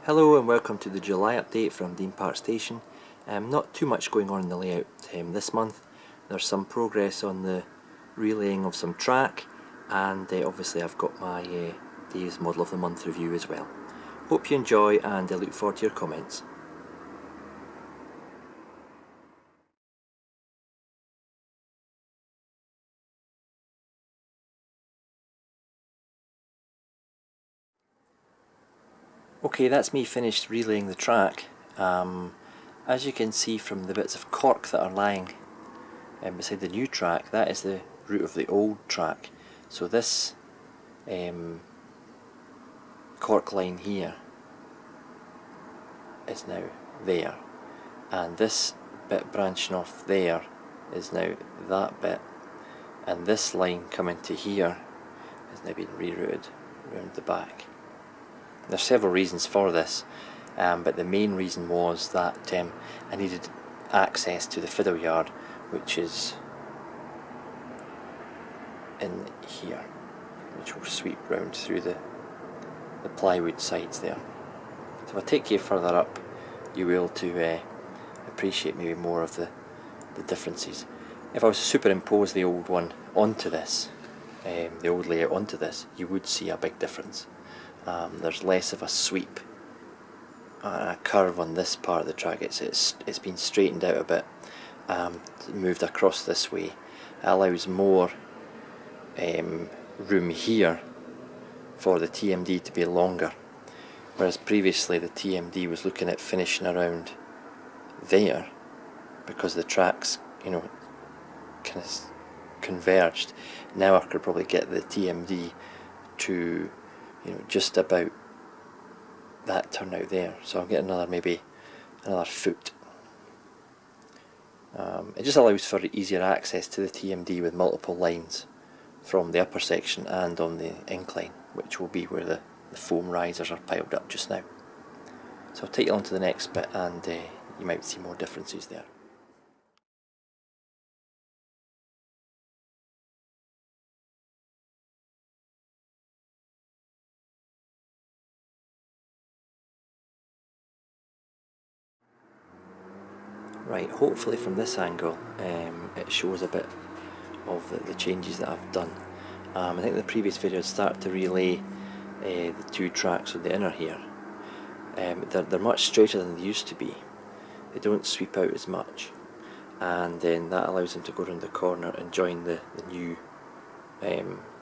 Hello and welcome to the July update from Dean Park Station. Not too much going on in the layout this month. There's some progress on the relaying of some track, and obviously I've got my Dave's Model of the Month review as well. Hope you enjoy, and I look forward to your comments. Okay, that's me finished relaying the track. As you can see from the bits of cork that are lying beside the new track, that is the route of the old track. So this cork line here is now there, and this bit branching off there is now that bit, and this line coming to here has now been rerouted around the back. There's several reasons for this, but the main reason was that I needed access to the fiddle yard, which is in here, which will sweep round through the plywood sides there. So if I take you further up, you will to appreciate maybe more of the differences. If I was to superimpose the old one onto this, the old layout onto this, you would see a big difference. There's less of a sweep, a curve on this part of the track. It's been straightened out a bit, moved across this way. It allows more room here for the TMD to be longer, whereas previously the TMD was looking at finishing around there because the tracks, kind of converged. Now I could probably get the TMD to just about that turnout there, so I'll get maybe another foot. It just allows for easier access to the TMD with multiple lines from the upper section and on the incline, which will be where the foam risers are piled up just now. So I'll take you on to the next bit, and you might see more differences there. Right, hopefully from this angle it shows a bit of the changes that I've done. I think in the previous video I'd started to relay the two tracks on the inner here. They're much straighter than they used to be. They don't sweep out as much, and then that allows them to go around the corner and join the new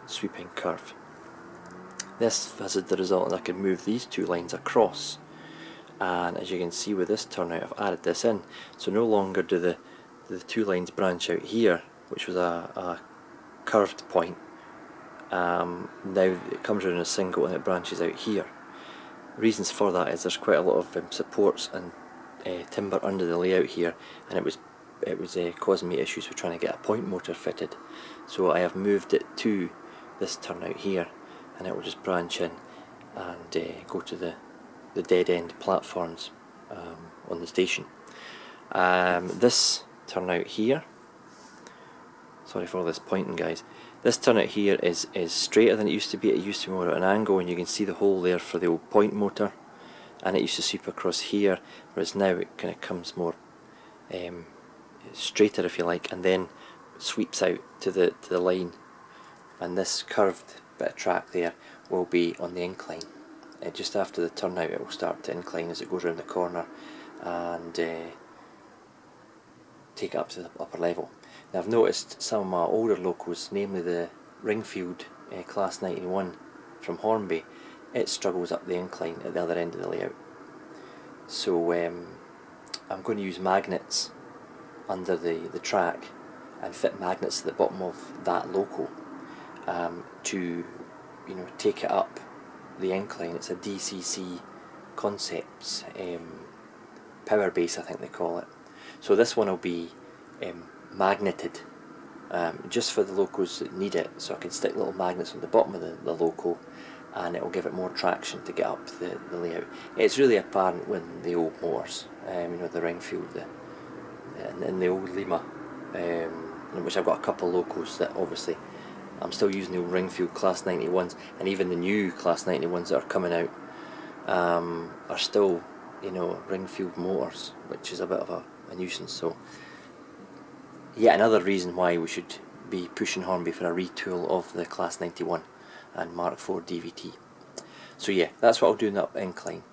sweeping curve. This has the result that I can move these two lines across. And as you can see with this turnout, I've added this in, so no longer do the two lines branch out here, which was a curved point. Now it comes around in a single and it branches out here. Reasons for that is there's quite a lot of supports and timber under the layout here, and it was causing me issues with trying to get a point motor fitted. So I have moved it to this turnout here, and it will just branch in and go to the dead end platforms on the station. This turnout here, sorry for all this pointing guys, this turnout here is straighter than it used to be. It used to be more at an angle, and you can see the hole there for the old point motor, and it used to sweep across here, whereas now it kind of comes more straighter, if you like, and then sweeps out to the line, and this curved bit of track there will be on the incline. Just after the turnout it will start to incline as it goes around the corner and take it up to the upper level. Now I've noticed some of my older locos, namely the Ringfield Class 91 from Hornby, it struggles up the incline at the other end of the layout. So I'm going to use magnets under the track and fit magnets to the bottom of that loco to take it up the incline. It's a DCC Concepts power base, I think they call it. So this one will be magneted just for the locos that need it, so I can stick little magnets on the bottom of the loco, and it will give it more traction to get up the layout. It's really apparent when the old motors, the Ringfield and the old Lima, which I've got a couple of locos that obviously I'm still using the old Ringfield Class 91s, and even the new Class 91s that are coming out are still, you know, Ringfield motors, which is a bit of a nuisance. So yet another reason why we should be pushing Hornby for a retool of the Class 91 and Mark IV DVT. So yeah, that's what I'll do in that incline.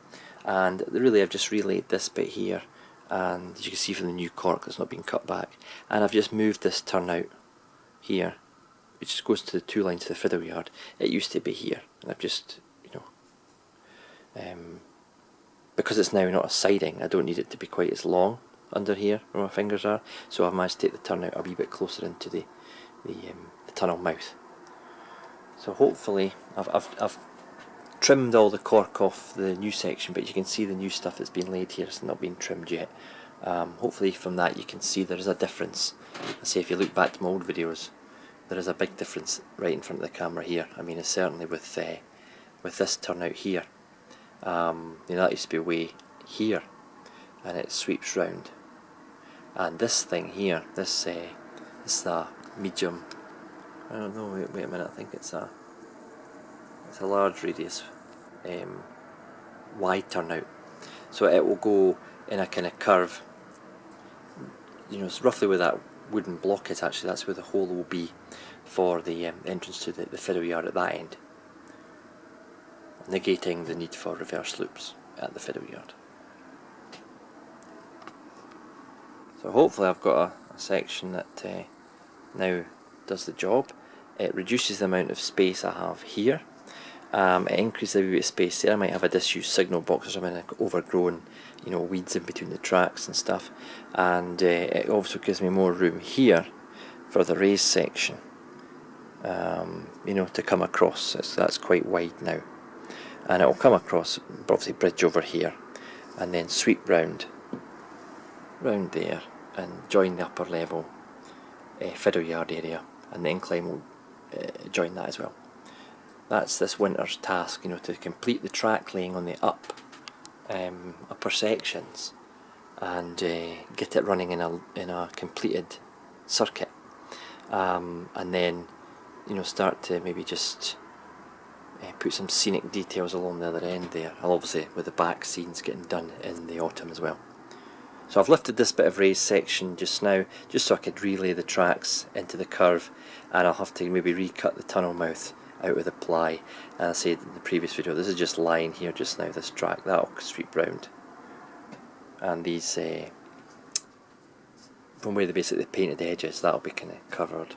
And really I've just relayed this bit here, and as you can see from the new cork, it's not been cut back, and I've just moved this turnout here, which goes to the two lines to the fiddle yard. It used to be here, and I've just, you know, because it's now not a siding, I don't need it to be quite as long under here where my fingers are, so I've managed to take the turnout a wee bit closer into the tunnel mouth. So hopefully I've trimmed all the cork off the new section, but you can see the new stuff that's been laid here has not been trimmed yet. Hopefully from that you can see there is a difference. I say if you look back to my old videos, there is a big difference right in front of the camera here. I mean, it's certainly with this turnout here. You know, that used to be way here, and it sweeps round. And this thing here, this is a medium. I don't know. Wait a minute. I think it's a large radius, wide turnout. So it will go in a kind of curve. You know, it's roughly where that wooden block is. Actually, that's where the hole will be for the entrance to the fiddle yard at that end, negating the need for reverse loops at the fiddle yard. So hopefully I've got a section that now does the job. It reduces the amount of space I have here. It increases a wee bit of space there. I might have a disused signal box or something, like overgrown, you know, weeds in between the tracks and stuff. And it also gives me more room here for the raised section, you know, to come across. So that's quite wide now. And it will come across, obviously bridge over here, and then sweep round there and join the upper level fiddle yard area, and the incline will join that as well. That's this winter's task, you know, to complete the track laying on the upper sections, and get it running in a completed circuit, and then, you know, start to maybe just put some scenic details along the other end there, and obviously with the back scenes getting done in the autumn as well. So I've lifted this bit of raised section just now, just so I could relay the tracks into the curve, and I'll have to maybe recut the tunnel mouth out with a ply. And I said in the previous video, this is just lying here just now, this track, that'll sweep round. And these, from where they basically painted edges, that'll be kind of covered.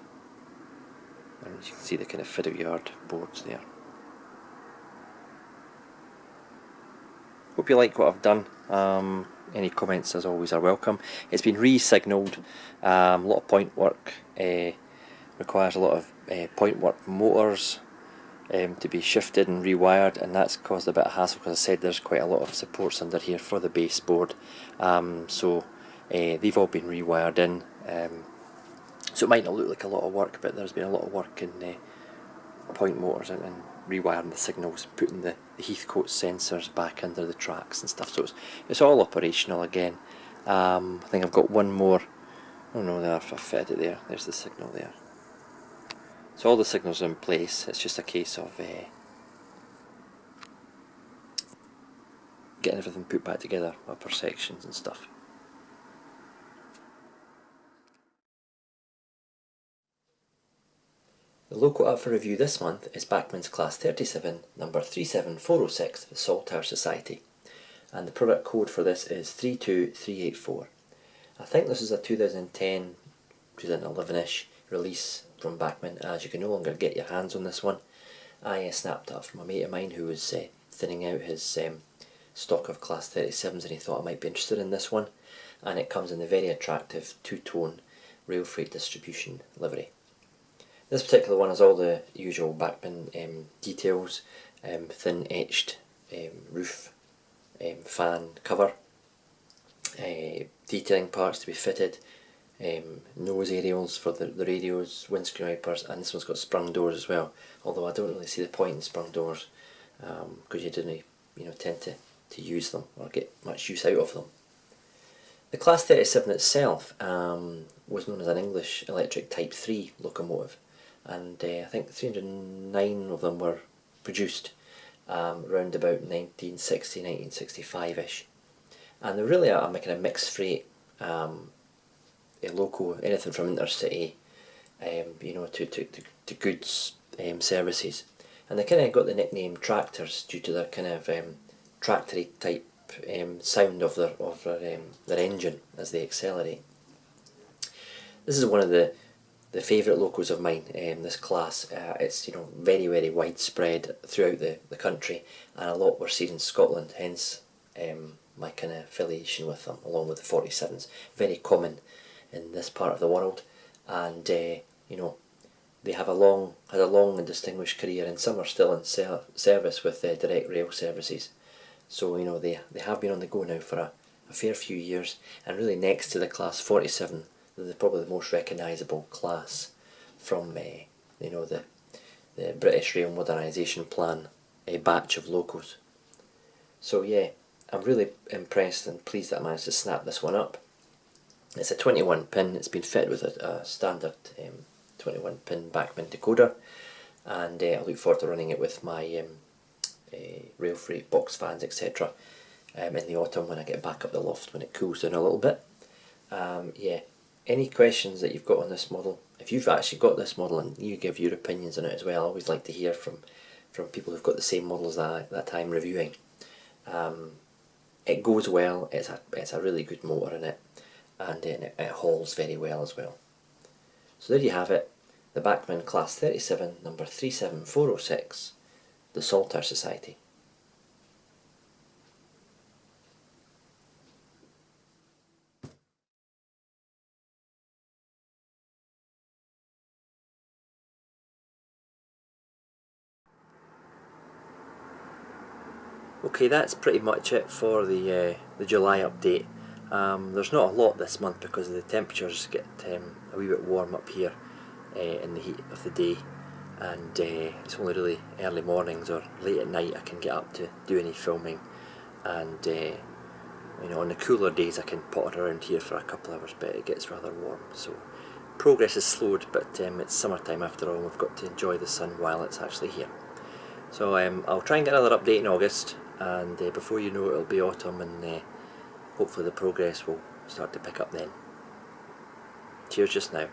And you can see the kind of fiddle yard boards there. Hope you like what I've done. Any comments as always are welcome. It's been re-signalled, a lot of point work, requires a lot of point work motors to be shifted and rewired, and that's caused a bit of hassle because I said there's quite a lot of supports under here for the baseboard. So they've all been rewired in, so it might not look like a lot of work, but there's been a lot of work in point motors and rewiring the signals, putting the Heathcote sensors back under the tracks and stuff. So it's all operational again. I think I've got one more. Oh no, there, I've fitted it there. There's the signal there. So all the signals are in place. It's just a case of getting everything put back together, upper sections and stuff. The loco up for review this month is Bachmann's Class 37, number 37406, the Saltire Society, and the product code for this is 32384. I think this is a 2010, 2011-ish release from Bachmann, as you can no longer get your hands on this one. I snapped it up from a mate of mine who was thinning out his stock of Class 37s, and he thought I might be interested in this one, and it comes in the very attractive two-tone rail freight distribution livery. This particular one has all the usual Bachmann details, thin etched roof, fan cover, detailing parts to be fitted, nose aerials for the radios, windscreen wipers, and this one's got sprung doors as well, although I don't really see the point in sprung doors because you didn't tend to use them or get much use out of them. The Class 37 itself was known as an English electric Type 3 locomotive, and I think 309 of them were produced, around about 1960, 1965-ish. And they're really a kind of mixed freight, a loco, anything from intercity, to goods services. And they kind of got the nickname tractors due to their kind of tractory type sound of their engine as they accelerate. This is one of the favourite locos of mine, this class. It's very, very widespread throughout the country, and a lot were seen in Scotland, hence my kind of affiliation with them, along with the 47s. Very common in this part of the world, and they have had a long and distinguished career, and some are still in service with direct rail services. So they have been on the go now for a fair few years, and really next to the class 47, they're probably the most recognisable class from the British Rail Modernisation Plan batch of locos. So yeah, I'm really impressed and pleased that I managed to snap this one up. It's a 21 pin, it's been fitted with a standard 21 pin Bachmann decoder, and I look forward to running it with my rail freight box fans, etc. In the autumn when I get back up the loft, when it cools down a little bit. Yeah, any questions that you've got on this model, if you've actually got this model and you give your opinions on it as well, I always like to hear from people who've got the same models that I'm reviewing. It goes well, it's a really good motor in it, and it hauls very well as well. So there you have it, the Bachmann Class 37, number 37406, the Salter Society. Okay, that's pretty much it for the July update. There's not a lot this month because the temperatures get a wee bit warm up here in the heat of the day, and it's only really early mornings or late at night I can get up to do any filming, and on the cooler days I can potter around here for a couple of hours, but it gets rather warm, so progress is slowed, but it's summertime after all, and we've got to enjoy the sun while it's actually here. So I'll try and get another update in August, and before you know it, it'll be autumn, and hopefully the progress will start to pick up then. Cheers just now.